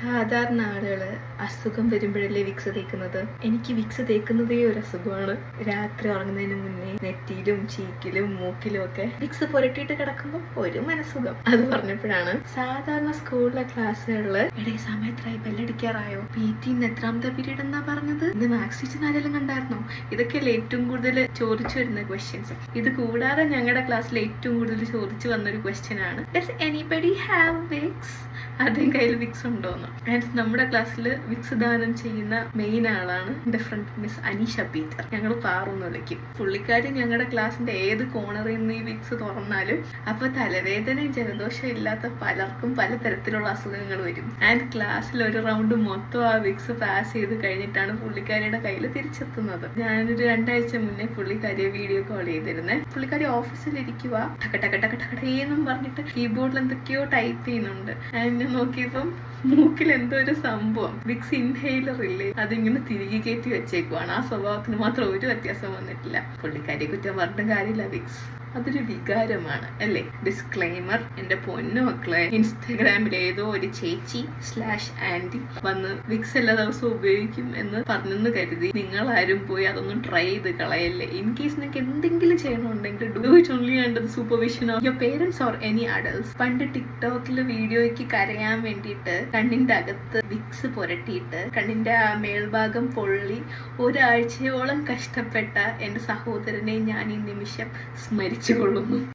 സാധാരണ ആളുകള് അസുഖം വരുമ്പോഴല്ലേ വിക്സ് തേക്കുന്നത്. എനിക്ക് വിക്സ് തേക്കുന്നതേ ഒരു അസുഖമാണ്. രാത്രി ഉറങ്ങുന്നതിന് മുന്നേ നെറ്റിയിലും ചീക്കിലും മൂക്കിലും ഒക്കെ വിക്സ് പുരട്ടിയിട്ട് കിടക്കുമ്പോൾ ഒരു മനസുഖം. അത് പറഞ്ഞപ്പോഴാണ് സാധാരണ സ്കൂളിലെ ക്ലാസ്സുകളില് ഇടയിൽ സമയത്തായി ബെല്ലടിക്കാറായോ, PT എത്രാമത്തെ പീരീഡ് എന്നാ പറഞ്ഞത്, ഇന്ന് മാത്സ് ടീച്ചർ ആരെങ്കിലും കണ്ടായിരുന്നോ, ഇതൊക്കെയല്ലേ ഏറ്റവും കൂടുതൽ ചോദിച്ചു വരുന്ന ക്വസ്റ്റ്യൻസ്. ഇത് കൂടാതെ ഞങ്ങളുടെ ക്ലാസ്സിൽ ഏറ്റവും കൂടുതൽ ചോദിച്ചു വന്നൊരു ക്വസ്റ്റ്യൻ ആണ്, ഡസ് എനിബഡി ഹാവ് വിക്സ്? ആദ്യം കയ്യിൽ വിക്സ് ഉണ്ടോന്ന്. ആൻഡ് നമ്മുടെ ക്ലാസ്സിൽ വിക്സ് ദാനം ചെയ്യുന്ന മെയിൻ ആളാണ് എൻ്റെ ഫ്രണ്ട് മിസ് അനീഷ പീറ്റർ. ഞങ്ങൾ പാറെന്ന് വിളിക്കും. പുള്ളിക്കാരി ഞങ്ങളുടെ ക്ലാസ്സിന്റെ ഏത് കോണറിൽ നിന്ന് ഈ വിക്സ് തുറന്നാലും അപ്പൊ തലവേദനയും ജലദോഷം ഇല്ലാത്ത പലർക്കും പലതരത്തിലുള്ള അസുഖങ്ങൾ വരും. ആൻഡ് ക്ലാസ്സിൽ ഒരു റൗണ്ട് മൊത്തം ആ വിക്സ് പാസ് ചെയ്ത് കഴിഞ്ഞിട്ടാണ് പുള്ളിക്കാരിയുടെ കയ്യിൽ തിരിച്ചെത്തുന്നത്. ഞാനൊരു 2 ആഴ്ച മുന്നേ പുള്ളിക്കാരിയെ വീഡിയോ കോൾ ചെയ്തിരുന്നേ. പുള്ളിക്കാരി ഓഫീസിൽ ഇരിക്കുക, ടക്കടേന്നും പറഞ്ഞിട്ട് കീബോർഡിൽ എന്തൊക്കെയോ ടൈപ്പ് ചെയ്യുന്നുണ്ട്. ആൻഡ് നോക്കിയപ്പം മൂക്കിൽ എന്തോ ഒരു സംഭവം, വിക്സ് ഇൻഹെയിലർ ഇല്ലേ, അതിങ്ങനെ തിരികെ കയറ്റി വെച്ചേക്കുവാണ്. ആ സ്വഭാവത്തിന് മാത്രം ഒരു വ്യത്യാസം വന്നിട്ടില്ല. പുള്ളിക്കാരിയെ കുറ്റം പറഞ്ഞിട്ടും കാര്യമില്ല, വിക്സ് അതൊരു വികാരമാണ് അല്ലേ. ഡിസ്ക്ലെയിമർ, എൻ്റെ പൊന്നു മക്കളെ, ഇൻസ്റ്റാഗ്രാമിൽ ഏതോ ഒരു ചേച്ചി /ആൻറ്റി വന്ന് വിക്സ് എല്ലാ ദിവസവും ഉപയോഗിക്കും എന്ന് പറഞ്ഞെന്ന് കരുതി നിങ്ങൾ പോയി അതൊന്നും ട്രൈ ചെയ്ത് കളയല്ലേ. ഇൻ കേസ് നിങ്ങൾക്ക് എന്തെങ്കിലും ചെയ്യണമെന്നുണ്ടെങ്കിൽ do it only under the supervision of your parents or any adults. പണ്ട് ടിക്ടോക്കിൽ വീഡിയോയ്ക്ക് കരയാൻ വേണ്ടിയിട്ട് കണ്ണിന്റെ അകത്ത് വിക്സ് പുരട്ടിയിട്ട് കണ്ണിന്റെ ആ മേൽഭാഗം പൊള്ളി ഒരാഴ്ചയോളം കഷ്ടപ്പെട്ട എൻ്റെ സഹോദരനെ ഞാൻ ഈ നിമിഷം സ്മരിച്ചു കൊള്ളുന്നു.